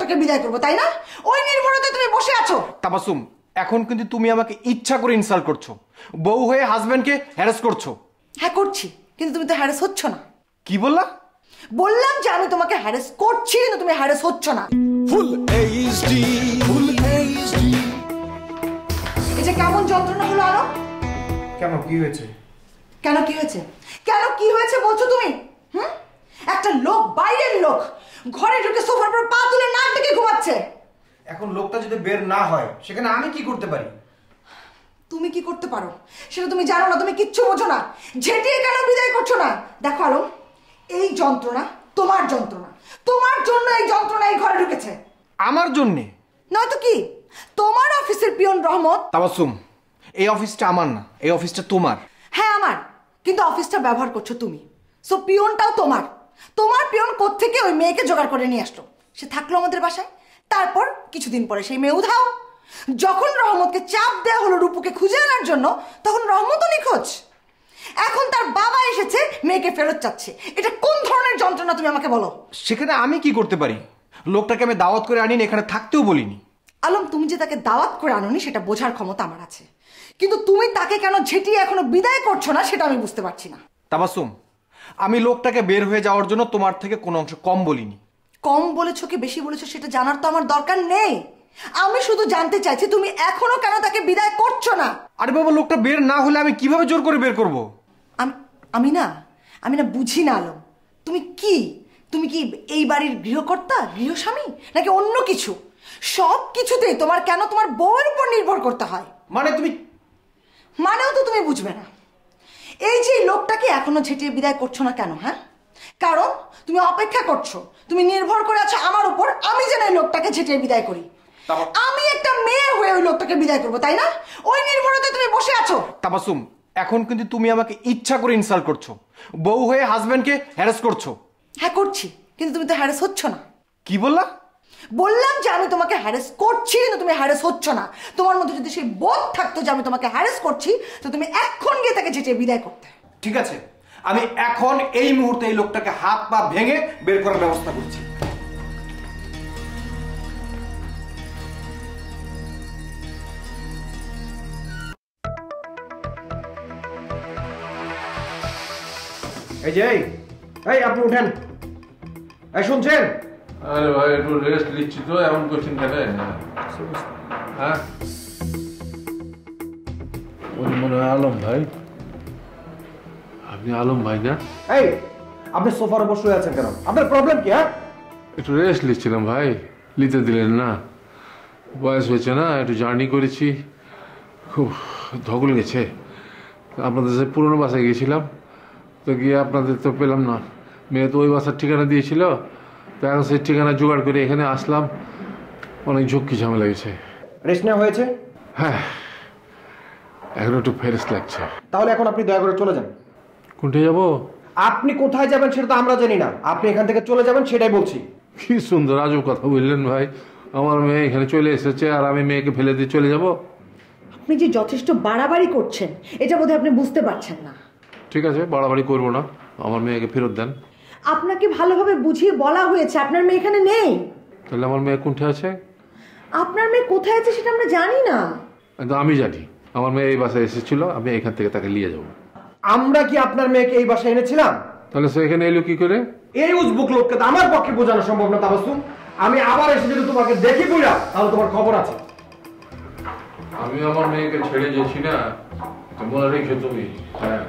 লোকটাকে বিদায় করবো, তাই না? ওই নির্ভরতায় তুমি বসে আছো। তাবাসসুম, এখন কিন্তু তুমি আমাকে ইচ্ছা করে ইনসাল্ট করছো, বউ হয়ে হাজবেন্ডকে হ্যারাস করছো। হ্যাঁ করছি, কিন্তু তুমি তো হ্যারাস হচ্ছ না। কি বললা? বললাম যে আমি তোমাকে হ্যারাস করছি, কিন্তু তুমি হ্যারাস হচ্ছ না। Full HD, full HD. এটা কেমন যন্ত্রণা হলো আরো? কেন, কি হয়েছে? কেন কি হয়েছে? কেন কি হয়েছে বলছো তুমি? একটা লোক, বাইরের লোক, ঘরে ঢুকে সোফার উপর পা তুলে নাক ডেকে ঘুমাচ্ছে। এখন লোকটা যদি বের না হয় সেখানে আমি কি করতে পারি? তুমি কি করতে পারো সেটা তুমি জানো না, তুমি কিচ্ছু বোঝো না। ঝেঁটিয়ে কেন বিদায় করছো না? দেখো আলম, এই যন্ত্রণা তোমার যন্ত্রণা, তোমার জন্য এই যন্ত্রণা এই ঘরে ঢুকেছে। আমার জন্যে? নয়তো কি? তোমার অফিসের পিয়ন রহমত। তাবাসসুম, এই অফিসটা আমার না, এই অফিসটা তোমার। হ্যাঁ আমার, কিন্তু অফিসটা ব্যবহার করছো তুমি, সো পিয়নটাও তোমার। তোমার পিয়ন কোত্থেকে ওই মেয়েকে জোগাড় করে নিয়ে আসলো, সে থাকলো আমাদের বাসায়। তারপর কিছুদিন পরে সেই মেয়ে উধাও। যখন রহমতকে চাপ দেওয়া হলো রূপুকে খুঁজে আনার জন্য, তখন রহমতও নিখোঁজ। এখন তার বাবা এসেছে মেয়েকে ফেরত চাচ্ছে। এটা কোন ধরনের যন্ত্রণা তুমি আমাকে বলো? সেখানে আমি কি করতে পারি? লোকটাকে আমি দাওয়াত করে আনিনি, এখানে থাকতেও বলিনি। আলম, তুমি যে তাকে দাওয়াত করে আনোনি সেটা বোঝার ক্ষমতা আমার আছে, কিন্তু তুমি তাকে কেন ঝেঁটিয়ে এখনো বিদায় করছো না সেটা আমি বুঝতে পারছি না। তাবাসসুম, আমি লোকটাকে বের হয়ে যাওয়ার জন্য তোমার থেকে কোনো অংশ কম বলিনি। কম বলেছো কি বেশি বলেছো সেটা জানার তো আমার দরকার নেই। আমি শুধু জানতে চাইছি তুমি এখনো কেন তাকে বিদায় করছো না। আরে বাবা, লোকটা বের না হলে আমি কিভাবে জোর করে বের করব? আমি না বুঝি না আলম, তুমি কি এই বাড়ির গৃহকর্তা, গৃহস্বামী, নাকি অন্য কিছু? সব কিছুতেই তোমার কেন তোমার বউয়ের উপর নির্ভর করতে হয়? মানেও তো তুমি বুঝবে না। এই যে লোকটাকে এখনো ঝেঁটিয়ে বিদায় করছো না কেন? হ্যাঁ, কারণ তুমি অপেক্ষা করছো, তুমি নির্ভর করে আছো আমার উপর, আমি যেন এই লোকটাকে ঝেঁটিয়ে বিদায় করি। আমি একটা মেয়ে হয়ে ওই লোকটাকে বিদায় করবো, তাই না? ওই নির্ভরতায় তুমি বসে আছো। তাবাসসুম, এখন কিন্তু তুমি আমাকে ইচ্ছা করে ইনসাল্ট করছো, বউ হয়ে হাজবেন্ডকে হ্যারাস করছো। হ্যাঁ করছি, কিন্তু তুমি তো হ্যারাস হচ্ছ না। কি বললা? বললাম যে আমি তোমাকে হ্যারাস করছি, কিন্তু তুমি হ্যারাস হচ্ছ না। তোমার মধ্যে যদি সেই বোধ থাকতো যে আমি তোমাকে হ্যারাস করছি, তো তুমি এখন গিয়ে তাকে ঝেঁটিয়ে বিদায় করতে। ঠিক আছে, আমি এখন এই মুহূর্তে এই লোকটাকে হাত পা ভেঙে বের করার ব্যবস্থা করছি। এই যে এই আপনি উঠেন। এই শুনছেন? আরে ভাই, একটু রেস্ট নিচ্ছি তো, এমন করছেন কেন? হ্যাঁ, মনে হয় আলম ভাই। আপনি আলম ভাই না? এই আপনি সোফার উপর শুয়ে আছেন কেন? আপনার প্রবলেম কি? হ্যাঁ, একটু রেস্ট নিচ্ছিলাম ভাই, নিতে দিলেন না। বয়স হয়েছে না, একটু জার্নি করেছি, খুব ধকল গেছে। আপনাদের যে পুরনো বাসায় গিয়েছিলাম, তো গিয়ে আপনাদের তো পেলাম না। মেয়ে তো ওই বাসার ঠিকানা দিয়েছিল, তো এখন সেই ঠিকানা জোগাড় করে এখানে আসলাম। অনেক ঝক্কি ঝামেলা গেছে। রেস্ট নেওয়া হয়েছে? হ্যাঁ, এখন একটু ফ্রেশ লাগছে। তাহলে এখন আপনি দয়া করে চলে যান। কোনটায় যাবো? আপনি কোথায় যাবেন সেটা তো আমরা জানি না, আপনি এখান থেকে চলে যাবেন সেটাই বলছি। কি সুন্দর আজব কথা বললেন ভাই। আমার মেয়ে এখানে চলে এসেছে আর আমি মেয়েকে ফেলে দিয়ে চলে যাব? আপনি যে যথেষ্ট বাড়াবাড়ি করছেন এটা বোধহয় আপনি বুঝতে পারছেন না। ঠিক আছে, বাড়াবাড়ি করবো না, আমার মেয়েকে ফেরত দেন। আপনাকে ভালোভাবে বুঝিয়ে বলা হয়েছে আপনার মেয়ে এখানে নেই। তাহলে আমার মেয়ে কোনটা আছে? আপনার মেয়ে কোথায় আছে সেটা আমরা জানি না। কিন্তু আমি জানি আমার মেয়ে এই বাসায় এসেছিল, আমি এখান থেকে তাকে নিয়ে যাব। আমরা কি আপনার মেয়েকে এই বাসায় এনেছিলাম? তাহলে সে এখানে এলো কি করে? এই উজবুক লোককে তো আমার পক্ষে বোঝানো সম্ভব না তাবাসসুম। আমি আবার এসে যদি তোমাকে দেখি কইরা, তাহলে তোমার খবর আছে। আমি আমার মেয়েকে ছেড়ে যাচ্ছি না, মনে রেখে তুমি। হ্যাঁ।